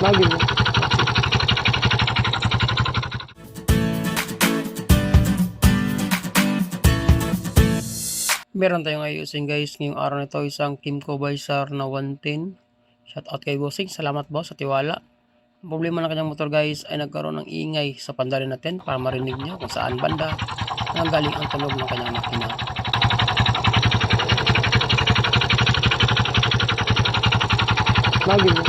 Lagi mo. Meron tayong ayusin guys ngayong araw na ito, isang Kimco Baysar na 110. Shout out kay Bossing, salamat boss sa tiwala. Ang problema ng kanyang motor guys ay nagkaroon ng ingay sa pandali natin para marinig nyo kung saan banda nanggaling ang tunog ng kanyang makina. Lagi mo.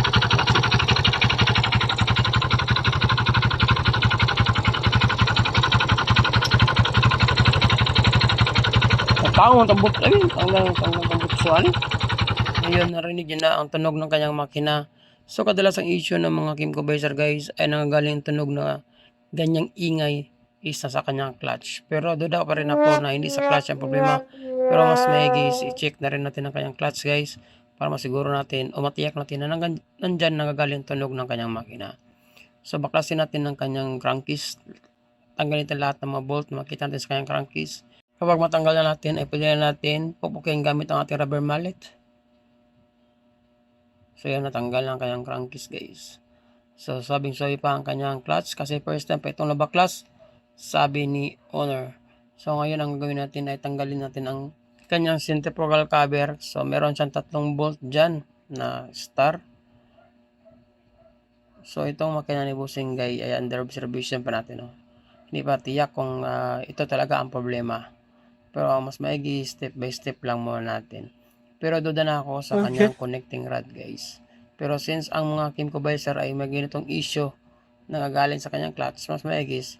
Pangon tambot ay tanggang tambot suwali. Ngayon narinig niya na ang tunog ng kanyang makina. So kadalasang issue ng mga Kimco Baysar guys ay nanggagaling tunog na ganyang ingay is sa kanyang clutch. Pero duda pa rin ako na hindi sa clutch ang problema. Pero mas maigi i-check na rin natin ang kanyang clutch guys para masiguro natin o matiyak natin na nandyan nanggagaling tunog ng kanyang makina. So baklasin natin ang kanyang crankcase. Tanggalin natin lahat ng mga bolt na makita natin sa kanyang crankcase. Kapag matanggal na natin, ay pwede na natin pupukin gamit ang ating rubber mallet. So yan, natanggal na ang kanyang crankcase guys. So sabing-sabi pa ang kanyang clutch kasi first time pa itong nabaklas, sabi ni owner. So ngayon ang gagawin natin ay tanggalin natin ang kanyang centrifugal cover. So meron siyang 3 bolt dyan na star. So itong makina ni Bossing Guy ay under observation pa natin. Hindi pa tiyak kung ito talaga ang problema. Pero mas maigi step by step lang muna natin. Pero duda na ako sa kanyang connecting rod guys. Pero since ang mga Kimco Baysar ay may ganitong issue na nagagaling sa kanyang clutch, mas maigi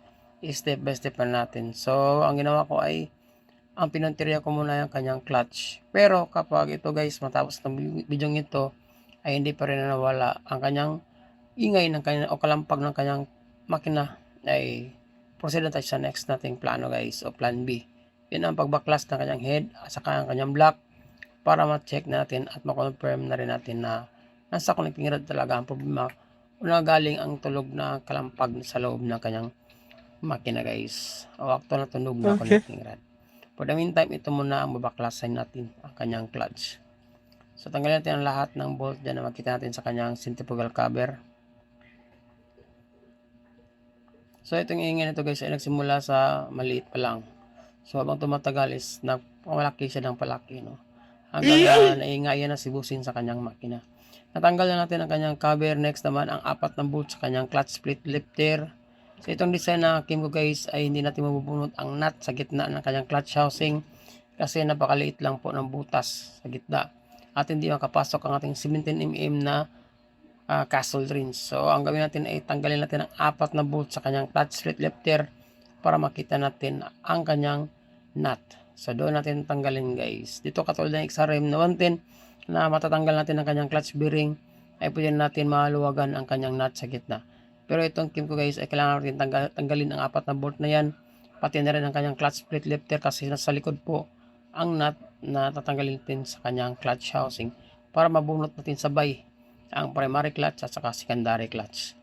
step by step na natin. So ang ginawa ko ay ang pinuntirya ko muna yung kanyang clutch. Pero kapag ito guys matapos ng video ito ay hindi pa rin nawala ang kanyang ingay ng kanyang o kalampag ng kanyang makina, ay proceed na tayo sa next nating plano guys o plan B. Yun ang pagbaklas ng kanyang head at saka ang kanyang block para ma-check natin at ma-confirm na rin natin na nasa connecting rod talaga ang problema o galing ang tulog na kalampag sa loob ng kanyang makina guys o akto na tunog na connecting rod. For the meantime, ito muna ang babaklasan natin ang kanyang clutch. So tanggalin natin ang lahat ng bolt dyan na makita natin sa kanyang centrifugal cover. So itong ingay nito guys ay nagsimula sa maliit pa lang. So habang tumatagal is napalaki siya ng palaki, no? Hanggang naingayan na si Bossing sa kanyang makina. Natanggal na natin ang kanyang cover. Next naman ang 4 na bolt sa kanyang clutch split lifter. So itong design na Kimco guys ay hindi natin mabubunot ang nut sa gitna ng kanyang clutch housing kasi napakaliit lang po ng butas sa gitna at hindi makapasok ang ating 17mm na castle rings. So ang gawin natin ay tanggalin natin ang 4 na bolt sa kanyang clutch split lifter para makita natin ang kanyang nut. So doon natin tanggalin guys. Dito katulad ng XRM na 110 na matatanggal natin ang kanyang clutch bearing ay pwede natin maluwagan ang kanyang nut sa gitna. Pero itong Kimco guys ay kailangan natin tanggalin ang 4 na bolt na yan. Pati na rin ang kanyang clutch split lifter kasi nasa likod po ang nut na tatanggalin natin sa kanyang clutch housing para mabunot natin sabay ang primary clutch at saka secondary clutch.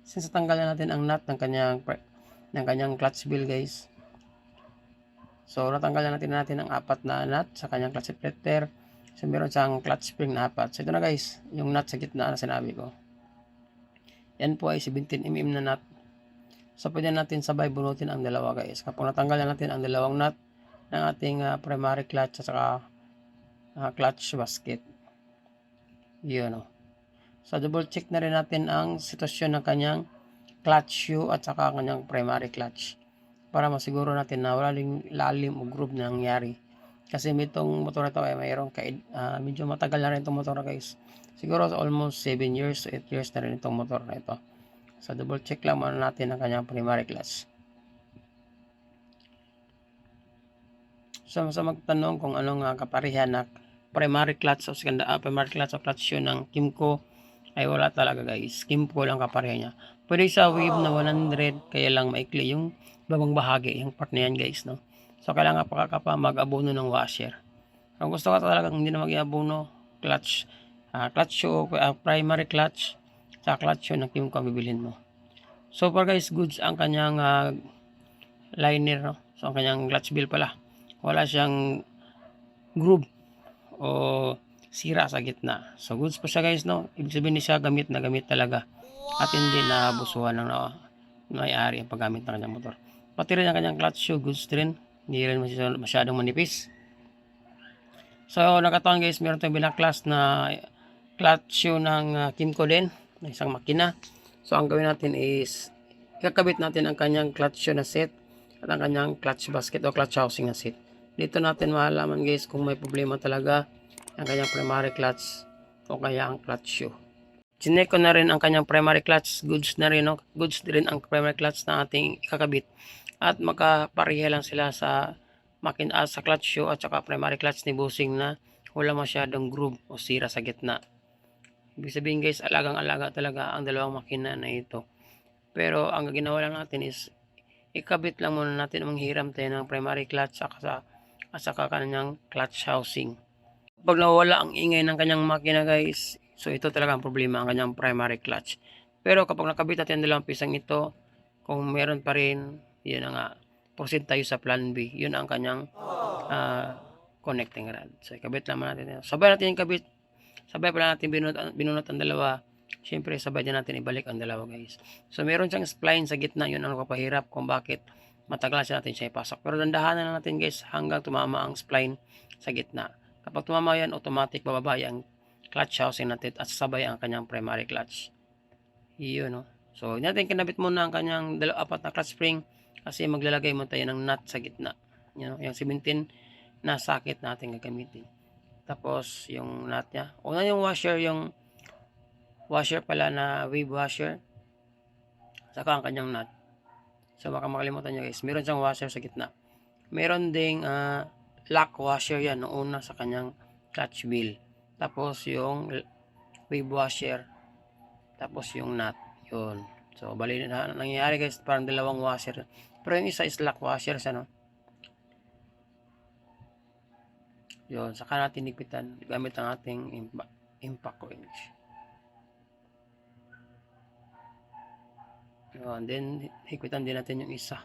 Since tanggal na natin ang nut ng kanyang clutch wheel guys. So natanggal na natin ang 4 na nut sa kanyang clutch splitter. So meron siyang clutch spring na 4. So ito na guys, yung nut sa gitna na sinabi ko. Yan po ay 17mm na nut. So pwede natin sabay bunutin ang dalawa guys. Kapag natanggal na natin ang dalawang nut ng ating primary clutch at saka clutch basket. Yun o. So double check na rin natin ang sitwasyon ng kanyang clutch shoe at saka kanyang primary clutch para masiguro natin na wala lalim o groove na nangyari. Kasi itong motor na ito ay mayroong medyo matagal na rin itong motor guys. Siguro almost 7 years to 8 years na rin itong motor na ito. So double check lang muna natin ang kanyang primary clutch. So sa magtanong kung anong kaparihan na primary clutch o primary clutch o clutch shoe ng Kimco ay wala talaga guys. Kimco lang kaparihan niya. Pwede sa wave na 100 kaya lang maikli yung babang bahagi, yung part na yan guys, no? So kailangan pa mag-abono ng washer. Kung gusto ka talagang hindi na mag-abono, clutch shoe, primary clutch, sa clutch shoe ng Kimco ang bibilhin mo. So far guys, goods ang kanyang liner, no? So ang kanyang clutch bill pala. Wala siyang groove o sira sa gitna. So goods po siya guys, no? Ibig sabihin siya gamit na gamit talaga. At hindi na abusuhan ng may-ari ang paggamit ng kanyang motor. Pati rin ang kanyang clutch shoe, goods din. Hindi rin masyadong manipis. So nakataon guys, meron tayong binaklas na clutch shoe ng Kimco din, na isang makina. So ang gawin natin is ikakabit natin ang kanyang clutch shoe na set at ang kanyang clutch basket o clutch housing na set. Dito natin malalaman guys kung may problema talaga ang kanyang primary clutch o kaya ang clutch shoe. Chinek ko na rin ang kanyang primary clutch, goods na rin, no? Goods din ang primary clutch na ating ikakabit at makapareha lang sila sa sa clutch shoe at saka primary clutch ni Bossing na wala masyadong groove o sira sa gitna. Ibig sabihin guys, alagang-alaga talaga ang dalawang makina na ito. Pero ang ginawa lang natin is ikabit lang muna natin, manghiram tayo ng primary clutch at saka kanyang clutch housing. Pag nawala ang ingay ng kanyang makina guys, so ito talaga ang problema, ang kanyang primary clutch. Pero kapag nakabit natin ang dalawang pisang ito, kung meron pa rin, yun na nga, proceed tayo sa plan B. Yun ang kanyang connecting rod. So ikabit naman natin. Sabay natin yung kabit. Sabay pala natin binunot ang dalawa. Siyempre sabay din natin ibalik ang dalawa guys. So meron siyang spline sa gitna, yun ang kapahirap kung bakit matagal natin siya ipasok. Pero dandahanan na natin guys hanggang tumama ang spline sa gitna. Kapag tumama yan, automatic bababa ang clutch housing natin at sabay ang kanyang primary clutch. Yun, no? So, natin kinabit muna ang kanyang apat na clutch spring kasi maglalagay mo tayo ng nut sa gitna. Yun, no? Yung 17 na socket natin gagamitin. Tapos, yung nut niya. Una yung washer pala na wave washer. Saka ang kanyang nut. So, baka makalimutan nyo guys. Meron siyang washer sa gitna. Meron ding lock washer yan nung una sa kanyang clutch wheel. Tapos yung wave washer. Tapos yung nut. Yun. So bali na nangyayari guys, parang dalawang washer. Pero yung isa is lock washer siya, no? Yun. Saka natin nipitan gamit ang ating impact wrench. Yun. Then higpitan din natin yung isa.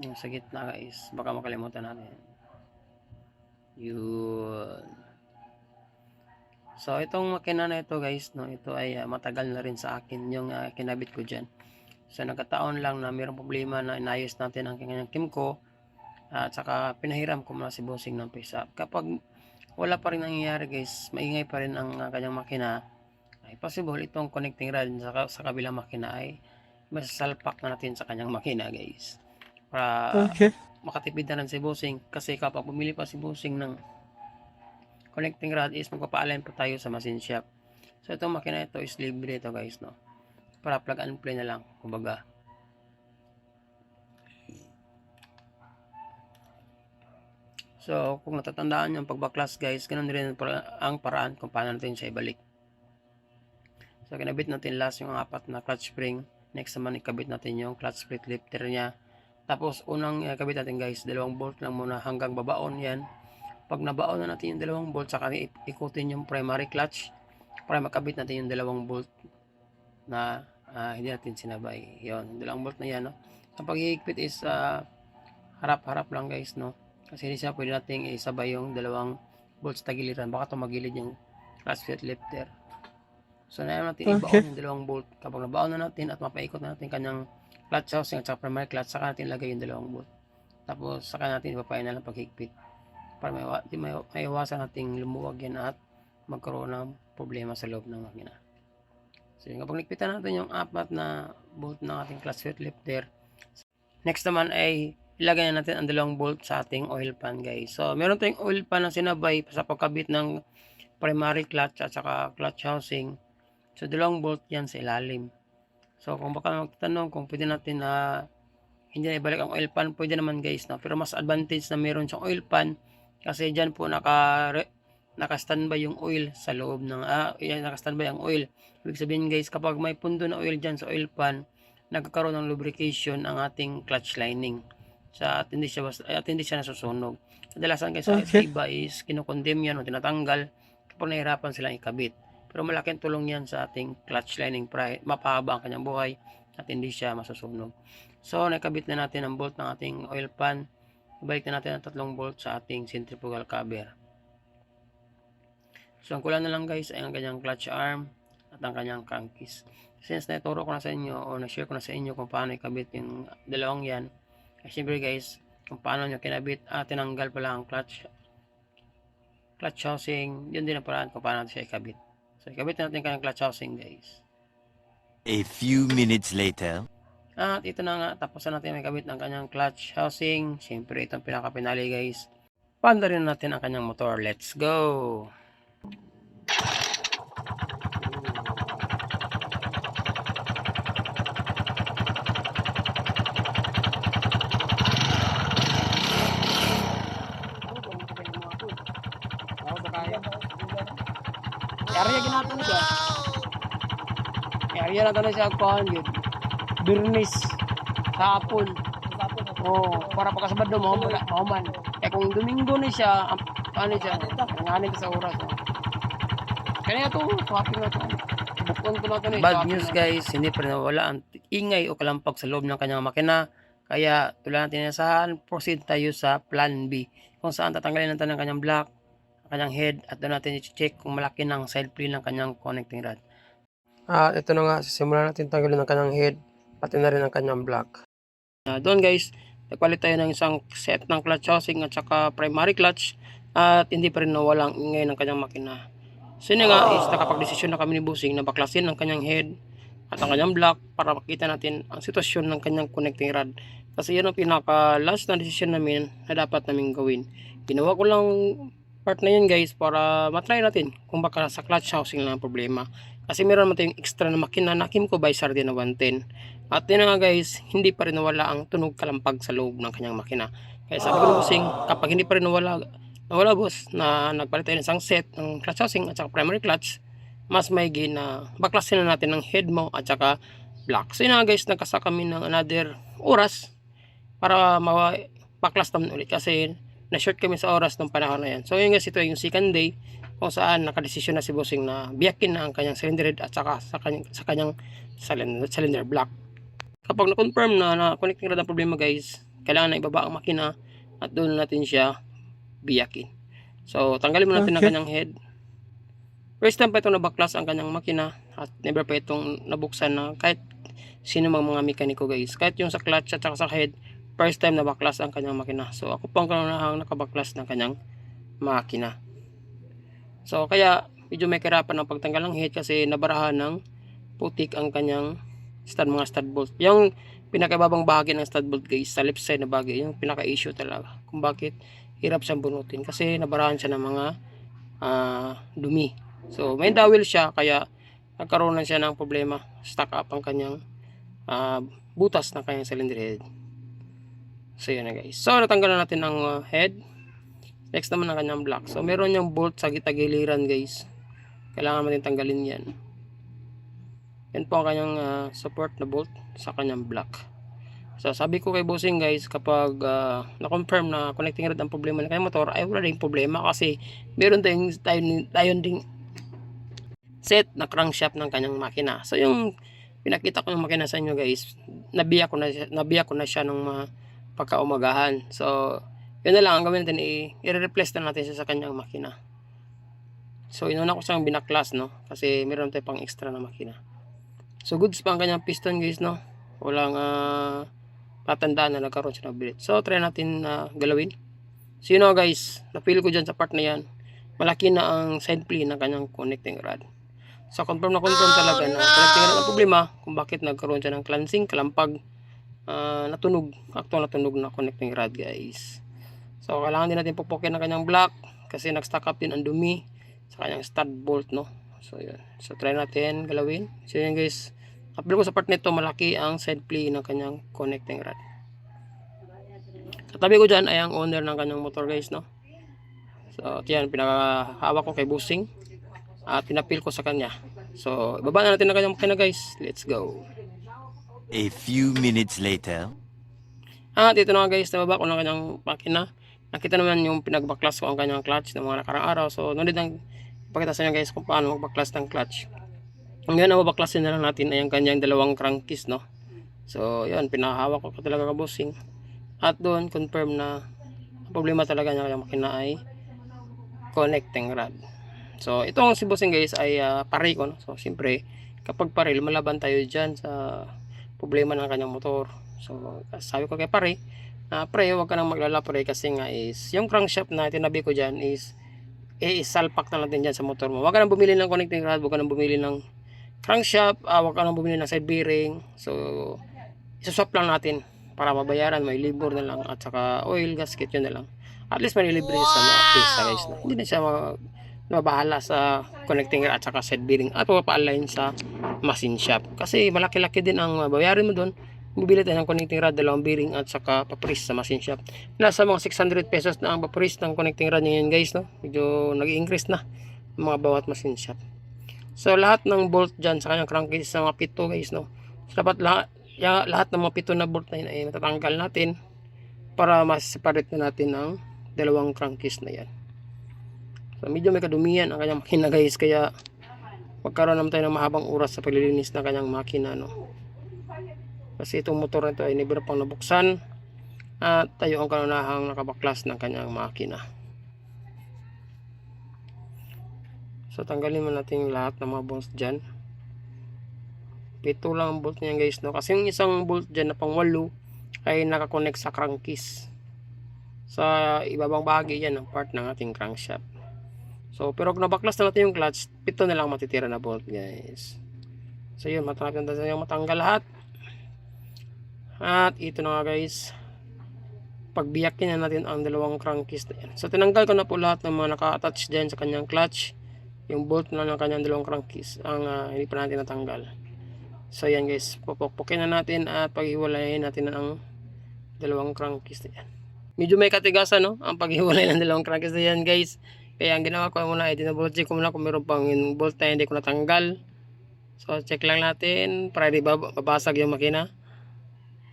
Yung sa gitna guys. Baka makalimutan natin. Yun. So itong makina na ito guys, no, ito ay matagal na rin sa akin yung kinabit ko dyan. So nagkataon lang na mayroong problema na inayos natin ang kanyang Kimco at saka pinahiram ko muna si Bossing ng pesa. Kapag wala pa rin nangyayari guys, maingay pa rin ang kanyang makina, ay possible itong connecting rod sa kabilang makina ay masasalpak na natin sa kanyang makina guys. Para makatipid na rin si Bossing kasi kapag bumili pa si Bossing ng connecting rod is magpapaalign pa tayo sa machine shop. So itong makina ito is libre ito guys, no? Para plug and play na lang, kumbaga. So kung natatandaan yung pagbaklas guys, ganun rin ang paraan kung paano natin siya ibalik. So kinabit natin last yung apat na clutch spring. Next naman ikabit natin yung clutch split lifter niya. Tapos unang ikabit natin guys, dalawang bolt lang muna hanggang babaon yan. Pag nabaon na natin yung dalawang bolt, saka ikutin yung primary clutch para makabit natin yung dalawang bolt na hindi natin sinabay. Yun, yung dalawang bolt na yan, no? Kapag hihigpit is harap-harap lang guys, no? Kasi hindi siya pwede natin isabay yung dalawang bolts tagiliran. Baka tumagilid yung clutch split lifter. So na natin ibaon yung dalawang bolt. Kapag nabaon na natin at mapaikot na natin kanyang clutch housing at saka primary clutch, saka natin lagay yung dalawang bolt. Tapos saka natin ipapain na lang paghigpit para may iwasan nating lumuwag yan at magkaroon ng problema sa loob ng makina. So yung kapag nagpitan natin yung apat na bolt ng ating clutch split lifter, next naman ay ilagay na natin ang dalawang bolt sa ating oil pan guys. So meron tayong oil pan na sinabay sa pagkabit ng primary clutch at saka clutch housing. So dalawang bolt yan sa ilalim. So kung baka magtanong kung pwede natin hindi na ibalik ang oil pan, pwede naman guys, no? Pero mas advantage na meron siyang oil pan kasi dyan po naka-standby yung oil sa loob ng naka-standby ang oil. Ibig sabihin guys, kapag may pundo na oil dyan sa oil pan, nagkakaroon ng lubrication ang ating clutch lining. At hindi siya nasusunog. Kadalasan guys, sa iba is kinokondem yan o tinatanggal kapag nahirapan silang ikabit. Pero malaking tulong yan sa ating clutch lining para mapahaba ang kanyang buhay at hindi siya masusunog. So, nakabit na natin ang bolt ng ating oil pan. Ibalik na natin ang tatlong bolt sa ating centrifugal cover. So ang kulang na lang guys ay ang kanyang clutch arm at ang kanyang crankcase. Since naituro ko na sa inyo o na-share ko na sa inyo kung paano ikabit yung dalawang yan, ay syempre guys, kung paano nyo kinabit at tinanggal pala ang clutch housing, yun din ang paraan kung paano siya ikabit. So ikabit natin yung kanyang clutch housing guys. A few minutes later. At ito na nga, tapos na natin ikabit ng kanyang clutch housing. Syempre itong pinaka-pinali guys. Panda rin natin ang kanyang motor. Let's go! Area ginatong siya. Area na tanong siya kuhan yun. Birnis. Sapon. Oo, para pagkasabad do mahuman. Eh kung Domingo ni siya, ano siya, nganin sa oras. Kaya to, swapping na to. Bukon ko na to. Bad news guys, hindi pa rin nawala ang ingay o kalampag sa loob ng kanyang makina. Kaya tulad natin inasahan, proceed tayo sa plan B. Kung saan tatanggalin natin ang kanyang block, ang kanyang head, at doon natin i-check kung malaki ng side plate ng kanyang connecting rod. At ito na nga, simulan natin tanggalin ang kanyang head, pati na rin ang kanyang block. Doon guys, nagpalit tayo ng isang set ng clutch housing at saka primary clutch at hindi pa rin nawala ang ingay ng kanyang makina. So yun nga is nakapag-desisyon na kami ni Busing na baklasin ang kanyang head at ang kanyang block para makita natin ang sitwasyon ng kanyang connecting rod. Kasi yan ang pinaka last na desisyon namin na dapat namin gawin. Ginawa ko lang part na yun guys para matry natin kung baka sa clutch housing lang ang problema. Kasi meron naman tayong extra na makina na Kimco Bisar din na 110. At yun nga guys, hindi pa rin nawala ang tunog kalampag sa loob ng kanyang makina. Kaya sabi ko na Busing, kapag hindi pa rin nawala boss, na nagpalit tayo ng isang set ng clutch housing at saka primary clutch, mas maigi na baklasin na natin ng head mo at saka block. So yun nga guys, nagkasa kami ng another oras para mapaklas naman ulit kasi na-short kami sa oras ng panahon na yan. So yun guys, ito yung second day kung saan nakadesisyon na si Busing na biyakin na ang kanyang cylinder head at saka sa kanyang cylinder block. Kapag na-confirm na connecting rod ang problema guys, kailangan na ibaba ang makina at doon natin siya biyakin. So tanggalin mo natin ang kanyang head. First time pa itong nabaklas ang kanyang makina at never pa itong nabuksan na kahit sino mang mga mekaniko guys. Kahit yung sa clutch at saka sa head, first time nabaklas ang kanyang makina. So ako pang kanunahang nakabaklas ng kanyang makina. So kaya medyo may kahirapan ng pagtanggal ng head kasi nabarahan ng putik ang kanyang mga stud bolt. Yung pinakababang bahagi ng stud bolt guys, sa left side na bahagi, yung pinaka-issue talaga kung bakit hirap siyang bunutin kasi nabarahan siya ng mga dumi. So may dowel siya kaya nagkaroon lang siya ng problema, stuck up ang kanyang butas ng kanyang cylinder head. So yun na guys. So natanggal na natin ang head. Next naman ang kanyang block. So meron yung bolt sa gitagiliran guys. Kailangan natin tanggalin yan. Yan po ang kanyang support na bolt sa kanyang block. So sabi ko kay Busing guys, kapag na-confirm na connecting rod ang problema ng kanyang motor, ay wala rin problema kasi meron tayong ding set na crankshaft ng kanyang makina. So yung pinakita ko yung makina sa inyo guys, nabiya ko na siya nung pagkaumagahan. So yun na lang ang gawin natin, i-replace na natin siya sa kanyang makina. So inuna ko siyang binaklas no, kasi meron tayo pang extra na makina. So goods pa ang kanyang piston guys no, walang patandaan na nagkaroon siya ng bilit. So try natin galawin. So yun know, guys, na-feel ko dyan sa part na yan, malaki na ang side plate ng kanyang connecting rod. So confirm talaga na connecting rod ang problema kung bakit nagkaroon siya ng cleansing, kalampag, natunog, actual natunog na connecting rod guys. So kailangan din natin pupukin ang kanyang block kasi nag-stack up din ang dumi sa kanyang stud bolt no. So yun. So try natin galawin. So yun guys, apil ko sa part nito, malaki ang side plate ng kanyang connecting rod. Katabi ko dyan ay ang owner ng kanyang motor guys no. So yan, pinakahawak ko kay Busing at pinapil ko sa kanya. So ibaba na natin ang kanyang makina guys. Let's go. A few minutes later. At ito na guys, nababa ko ng kanyang makina. Nakita naman yung pinagbaklas ko ang kanyang clutch ng mga nakarang araw. So nunod ang ipakita sa inyo guys kung paano magbaklas ng clutch. Ngayon ang mabaklasin na lang natin ay ang kanyang dalawang crankcase no. So yun, pinahawak ko talaga ka Busing. At doon confirm na ang problema talaga niya kanyang makina ay connecting rod. So itong si bossing guys ay pare ko, no? So siyempre kapag pare, lumalaban tayo dyan sa problema ng kanyang motor. So sabi ko kay pare, pre, huwag ka nang maglala pre, kasi nga is yung crankshaft na tinabi ko dyan is isalpak na natin dyan sa motor mo. Huwag ka nang bumili ng connecting rod, huwag ka nang bumili ng crankshaft, huwag ka nang bumili ng side bearing. So isuswap lang natin para mabayaran, may labor na lang at saka oil, gasket, yun na lang. At least may libre siya sa mga pista guys, no? Hindi na siya mabahala sa connecting rod at saka side bearing at mapapa-align sa machine shop, kasi malaki-laki din ang bayarin mo doon. Bibili tayo ng connecting rod, dalawang bearing at saka paparis sa machine shop. Nasa mga 600 pesos na ang paparis ng connecting rod ngayon guys, no? Medyo nag-increase na mga bawat machine shop. So lahat ng bolt dyan sa kanyang crankcase sa mga pito guys, no? So, dapat lahat ng mga pito na bolt na yun ay matatanggal natin para mas-separate na natin ang dalawang crankcase na yan. So medyo may kadumihan ang kanyang makina guys, kaya magkaroon naman tayo ng mahabang oras sa paglilinis ng kanyang makina, no? Kasi itong motor na ito ay never pang nabuksan at tayo ang kanunahang nakabaklas ng kanyang makina. So tanggalin mo natin lahat ng mga bolts dyan. Pito lang ang bolt niyan guys, no? Kasi yung isang bolt dyan na pang 8 ay nakakonect sa crankcase. Sa ibabang bahagi yan ng part ng ating crankshaft. So pero kung nabaklas na natin yung clutch, 7 na lang matitira na bolt guys. So yun, matanggal na yung matanggal lahat. At ito na nga guys, pagbiyakin na natin ang dalawang crankcase na yan. So tinanggal ko na po lahat ng mga naka-attach dyan sa kanyang clutch. Yung bolt na ng kanyang dalawang crankcase ang hindi pa natin natanggal. So yan guys, pupukpukin na natin at paghiwalayin natin ang dalawang crankcase na yan. Medyo may katigasan, no, ang paghiwalay ng dalawang crankcase na yan guys. Kaya ang ginawa ko muna ay dinabult check ko muna kung meron pang bolt na hindi ko natanggal. So check lang natin para di babasag yung makina.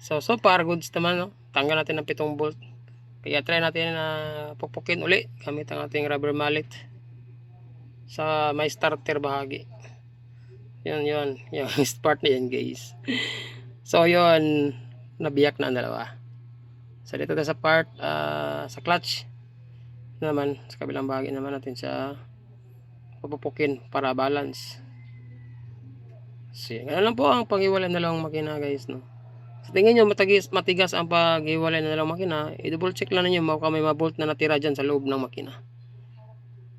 So far goods naman, no? Tanggal natin ang 7 bolt. Kaya try natin na pukpukin uli gamit ang ating rubber mallet sa may starter bahagi. Yun yung part na yan guys. So yun, nabiyak na ang dalawa. So dito sa part sa clutch naman, sa kabilang bahagi naman natin siya pupupukin para balance. So ganun lang po ang paghiwalay ng dalawang makina guys, no? Sa tingin nyo matigas ang paghiwalay ng dalawang makina, i-double check lang ninyo baka may mabolt na natira dyan sa loob ng makina.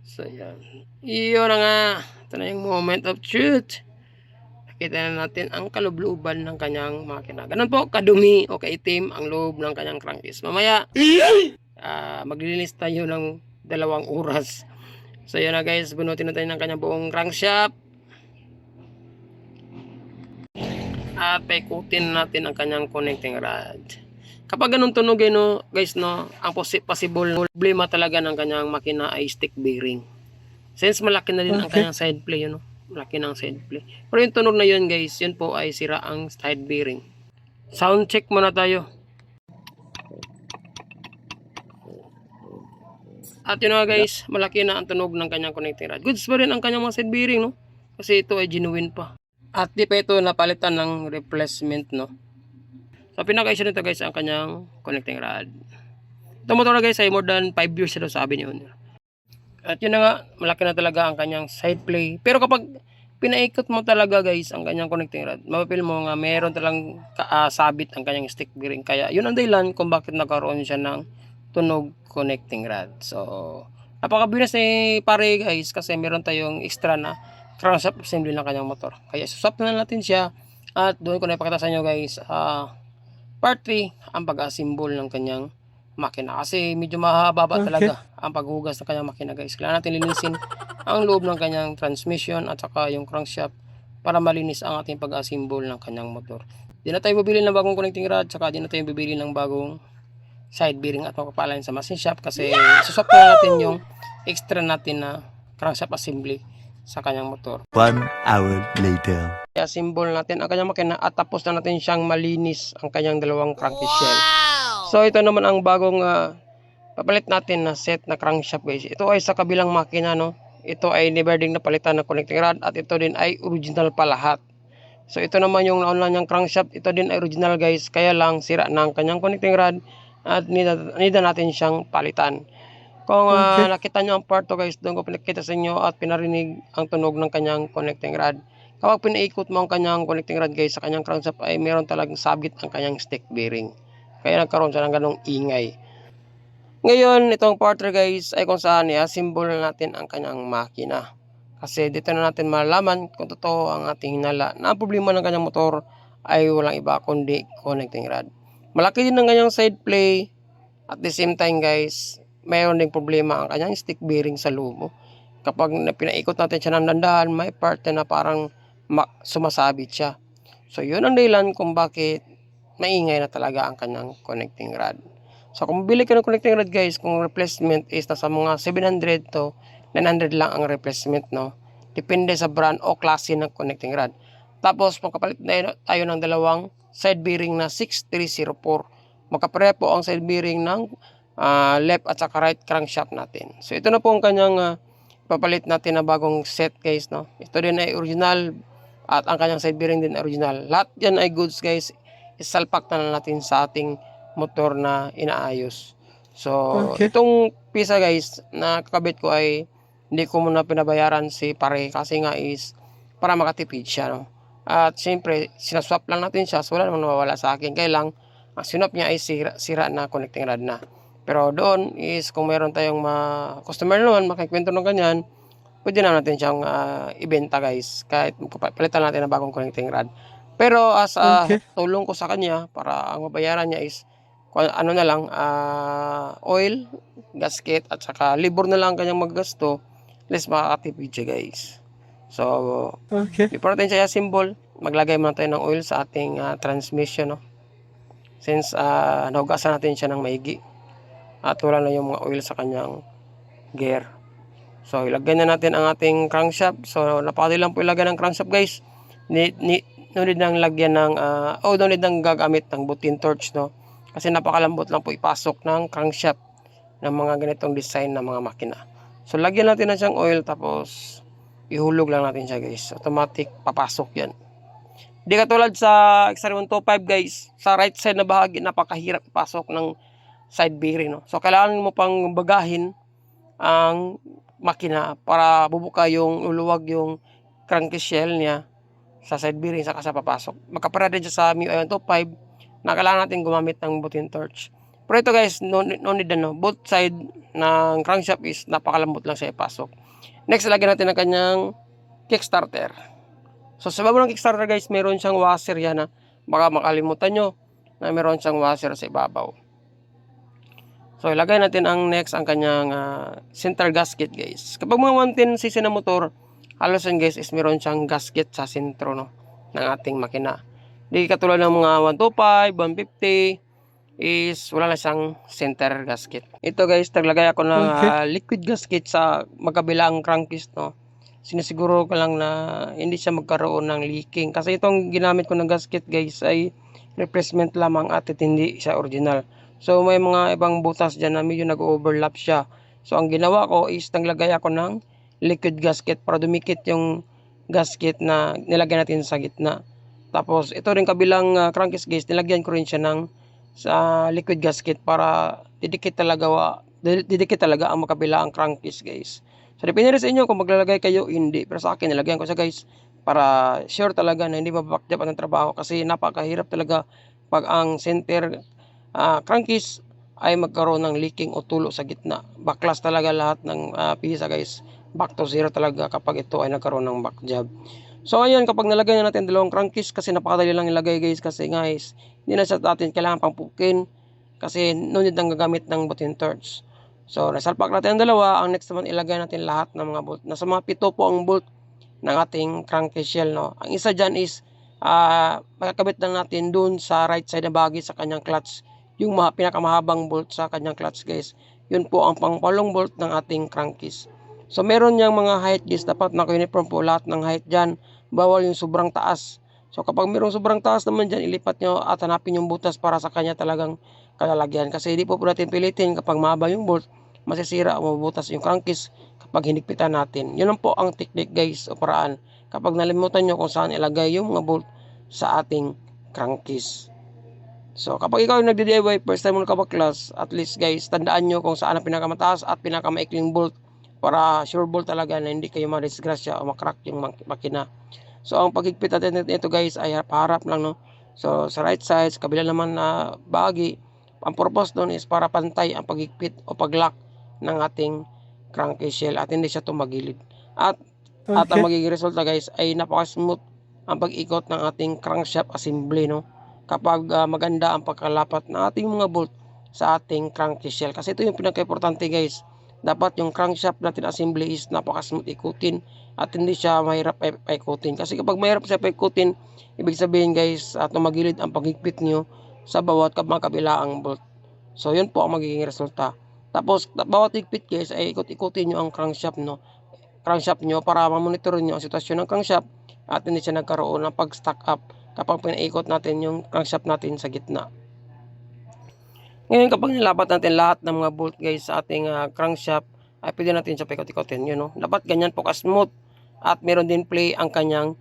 So yan, iyon na nga, ito na yung moment of truth. Nakita na natin ang kaloob-looban ng kanyang makina. Ganun po kadumi o kaitim ang loob ng kanyang crankcase. Mamaya maglilinis tayo ng 2 oras. So yun na guys, bunutin na tayo ng kanyang buong crankshaft at paikutin natin ang kanyang connecting rod. Kapag ganun tunog no guys, no, ang possible problema talaga ng kanyang makina ay stick bearing. Since malaki na din ang kanyang side play, no? Malaki ng side play. Pero yung tunog na yun guys, yun po ay sira ang side bearing. Sound check muna tayo. At yun nga guys, malaki na ang tunog ng kanyang connecting rod. Goods pa rin ang kanyang mga side bearing, no? Kasi ito ay genuine pa. At di pa ito napalitan ng replacement, no? So pinaka-issue nito guys ang kanyang connecting rod. Itong motor guys ay more than 5 years na sabi niyo. At yun na nga, malaki na talaga ang kanyang side play. Pero kapag pinaikot mo talaga guys ang kanyang connecting rod, mapapil mo nga meron talang sabit ang kanyang stick bearing. Kaya yun ang dahilan kung bakit nagkaroon siya ng tunog connecting rod. So napakabilis ni pare guys, kasi meron tayong extra na crankshaft assembly ng kanyang motor. Kaya suswap na natin siya at doon ko na ipakita sa inyo guys part 3 ang pag-assemble ng kanyang makina, kasi medyo mahaba talaga ang paghugas ng kanyang makina guys. Kailangan natin linisin ang loob ng kanyang transmission at saka yung crankshaft para malinis ang ating pag-assemble ng kanyang motor. Di na tayo bibili ng bagong connecting rod, saka di na tayo bibili ng bagong side bearing at magpapalain sa machine shop, kasi suswap na natin yung extra natin na crankshaft assembly sa kanyang motor. 1 hour later. I-assemble natin ang kanyang makina at tapos na natin siyang malinis ang kanyang dalawang crankcase shell. So ito naman ang bagong papalit natin na set na crankshaft guys. Ito ay sa kabilang makina, no. Ito ay never ding napalitan na connecting rod at ito din ay original pa lahat. So ito naman yung nauna niyang crankshaft, ito din ay original guys. Kaya lang sira na ang kanyang connecting rod at need natin siyang palitan. Kung nakita nyo ang part 2 guys, doon ko pinakita sa inyo at pinarinig ang tunog ng kanyang connecting rod. Kapag pinaikot mo ang kanyang connecting rod guys sa kanyang crankshaft ay meron talagang sabit ang kanyang stick bearing. Kaya nagkaroon siya ng ganong ingay. Ngayon, itong part 3 guys ay kung saan i-assemble natin ang kanyang makina. Kasi dito na natin malalaman kung totoo ang ating hinala na ang problema ng kanyang motor ay walang iba kundi connecting rod. Malaki din ang kanyang side play. At the same time guys, mayroon ding problema ang kanyang stick bearing sa lumo. Kapag pinaikot natin siya ng dandahan, may part na parang sumasabit siya. So yun ang dahilan kung bakit maingay na talaga ang kanyang connecting rod. So kung bili ka ng connecting rod guys, kung replacement is nasa mga 700 to 900 lang ang replacement, no? Depende sa brand o klase ng connecting rod. Tapos magkapalit na tayo ng dalawang side bearing na 6304. Magkapareho po ang side bearing ng left at saka right crankshaft natin. So ito na po ang kanyang papalit natin na bagong set guys, no. Ito din ay original at ang kanyang side bearing din original. Lahat yan ay goods guys. Isalpak na natin sa ating motor na inaayos. So itong pisa guys na kakabit ko ay hindi ko muna pinabayaran si pare kasi nga is para makatipid siya, no. At syempre sinaswap lang natin siya, so wala namang nawawala sa akin. Kaya lang ang sinop niya ay sira na connecting rod na. Pero doon is kung meron tayong customer naman makikwento ng ganyan, pwede na natin siyang ibenta guys. Kahit palitan natin ng bagong connecting rod. Pero as tulong ko sa kanya para ang mabayaran niya is ano na lang, oil, gasket at saka libor na lang kanyang maggasto, less makakatipid siya guys. So before natin siya symbol, maglagay muna tayo ng oil sa ating transmission, no? Since nahugasan natin siya ng maigi at wala na yung mga oil sa kanyang gear. So ilagay na natin ang ating crankshaft. So napakadali lang po ilagay ng crankshaft guys. No need nang lagyan ng no need nang gagamit ng butin torch, no? Kasi napakalambot lang po ipasok ng crankshaft ng mga ganitong design na mga makina. So lagyan natin na siyang oil tapos ihulog lang natin siya guys. Automatic papasok yan. Di katulad sa XR125 guys, sa right side na bahagi napakahirap ipasok ng side bearing, no? So kailangan mo pang bagahin ang makina para bubuka yung luluwag yung cranky shell niya sa side bearing saka sa papasok. Magkapara din siya sa MIU-125 na kailangan natin gumamit ng butin torch. Pero ito guys, no need na, no? Both side ng crankshaft is napakalambot lang siya ipasok. Next, lagyan natin ang kanyang kickstarter. So sa baba ng kickstarter guys, meron siyang washer yan, na baka makalimutan nyo na meron siyang washer sa ibabaw. So ilagay natin ang next ang kanyang center gasket guys. Kapag mga 110cc na motor, halos yan guys is meron siyang gasket sa sentro, no, ng ating makina. Di katulad ng mga 125, 150 is wala na siyang center gasket. Ito guys, naglagay ako ng liquid gasket sa magkabilang crankcase, no. Sinisiguro ko lang na hindi siya magkaroon ng leaking. Kasi itong ginamit ko ng gasket guys ay replacement lamang at hindi siya original. So may mga ibang butas dyan na medyo nag-overlap siya. So ang ginawa ko is naglagay ako ng liquid gasket para dumikit yung gasket na nilagay natin sa gitna. Tapos ito rin kabilang crankcase guys, nilagyan ko rin siya ng sa liquid gasket para didikit talaga ang magkabila ang crankcase guys. So depende sa inyo kung maglalagay kayo, hindi. Pero sa akin nilagyan ko siya guys para sure talaga na hindi mababakjap ang trabaho kasi napakahirap talaga pag ang center crankcase ay magkaroon ng leaking o tulo sa gitna. Baklas talaga lahat ng pisa guys. Back to zero talaga kapag ito ay nagkaroon ng back job. So ayan, kapag nalagay na natin dalawang crankcase, kasi napakadali lang ilagay guys, kasi guys hindi na sa natin kailangan pang pukin kasi no need nang gagamit ng butin torch. So nasalpak natin ang dalawa. Ang next naman ilagay natin lahat ng mga bolt. Nasa mga 7 po ang bolt ng ating crankcase shell, no. Ang isa dyan is makakabit lang natin dun sa right side na bahagi sa kanyang clutch, yung pinakamahabang bolt sa kanyang clutch guys. Yun po ang pangpalong bolt ng ating crankcase. So meron niyang mga height guys, dapat naka-uniform po lahat ng height dyan, bawal yung sobrang taas. So kapag mayroong sobrang taas naman dyan, ilipat nyo at hanapin yung butas para sa kanya talagang kalalagyan. Kasi hindi po natin pilitin kapag mahaba yung bolt, masisira o mabubutas yung crankcase kapag hinigpitan natin. Yun lang po ang technique guys o paraan kapag nalimutan nyo kung saan ilagay yung mga bolt sa ating crankcase. So, kapag ikaw yung nagdi-DIY, first time mo nakabaklas, at least guys, tandaan nyo kung saan ang pinakamataas at pinakamaikling bolt para sure bolt talaga na hindi kayo madisgrasya o makrack yung makina. So, ang paghigpit natin nito guys ay harap-harap lang, no? So, sa right side, sa kabila naman na bahagi, ang purpose doon is para pantay ang paghigpit o paglock ng ating crankcase shell at hindi siya tumagilid. At ang magiging resulta guys ay napaka-smooth ang pag-ikot ng ating crankshaft assembly, no? Kapag maganda ang pagkalapat ng ating mga bolt sa ating crankcase shell. Kasi ito yung pinaka-importante guys. Dapat yung crankshaft natin assembly is napaka-smooth ikutin at hindi siya mahirap paikutin. Kasi kapag mahirap siya paikutin, ibig sabihin guys, tumagilid ang paghigpit nyo sa bawat mga kabilaang bolt. So yun po ang magiging resulta. Tapos bawat higpit guys ay ikot-ikutin nyo ang crankshaft nyo para ma-monitor nyo ang sitwasyon ng crankshaft at hindi siya nagkaroon ng pag-stack up kapag pinaikot natin yung crankshaft natin sa gitna. Ngayon kapag nilapat natin lahat ng mga bolt guys sa ating crankshaft, ay pwede natin siya paikot-ikotin, no? Dapat ganyan po ka-smooth at meron din play ang kanyang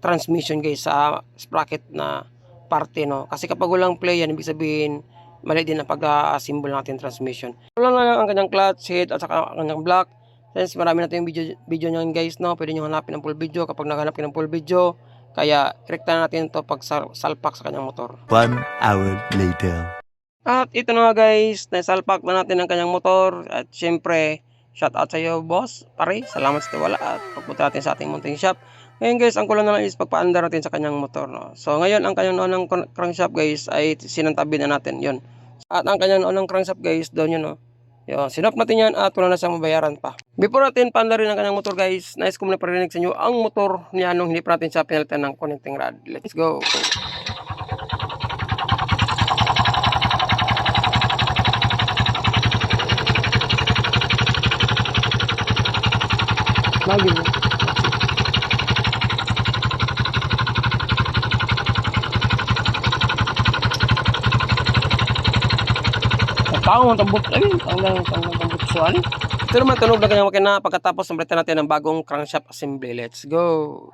transmission guys sa sprocket na parte, no? Kasi kapag walang play yan, ibig sabihin mali din ang pag-assemble natin transmission. Wala na lang ang kanyang clutch head at saka ang kanyang block. Since marami na tayong video nyo guys, no? Pwede nyo hanapin ang full video kapag naghanap kayo ng full video. Kaya rekta na natin ito pag salpak sa kanyang motor. 1 hour later. At ito na nga guys, naisalpak na natin ang kanyang motor. At syempre, shout out sa iyo boss, pare, salamat sa tiwala at pagpunta natin sa ating mounting shop. Ngayon guys, ang kulang na lang is pagpaandar natin sa kanyang motor, no? So ngayon, ang kanyang noon ng crankshaft guys ay sinantabi na natin yon. At ang kanyang noon ng crankshaft guys, doon yun, no? Yun, sinop natin yan at wala na siyang mabayaran pa. Before natin paandarin ang kanyang motor guys, nais ko muna parinig sa inyo ang motor niya nung hindi pa natin siya pinalitan ng connecting rod. Let's go! Lagi mo. Pao ang tambok ay tanggang tambok suali. Ito naman tunog na kanyang makina pagkatapos palitan natin ng bagong crankshaft assembly. Let's go.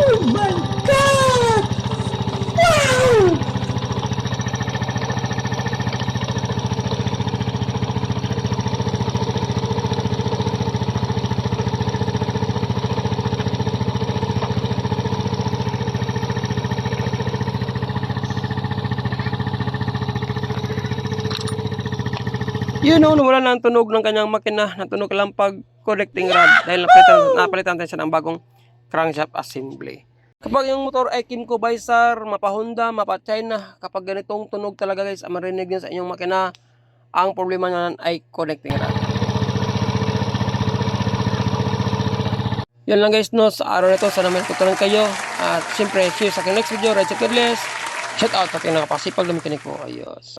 Oh my God! Wow! Yun know, wala na ang tunog ng kanyang makina. Natunog lang pag connecting rod dahil napalitan natin siya ng bagong crankshaft assembly. Kapag yung motor ay Kimco Visor, mapa Honda, mapa China, kapag ganitong tunog talaga guys, marinig nyo sa inyong makina, ang problema nyan ay connecting rod. Yan lang guys, no, sa araw na ito, sana may tutunan kayo. At siyempre, see you sa aking next video, Ride Check Shout out sa ating nakapasipag na mekanik po. Ayos.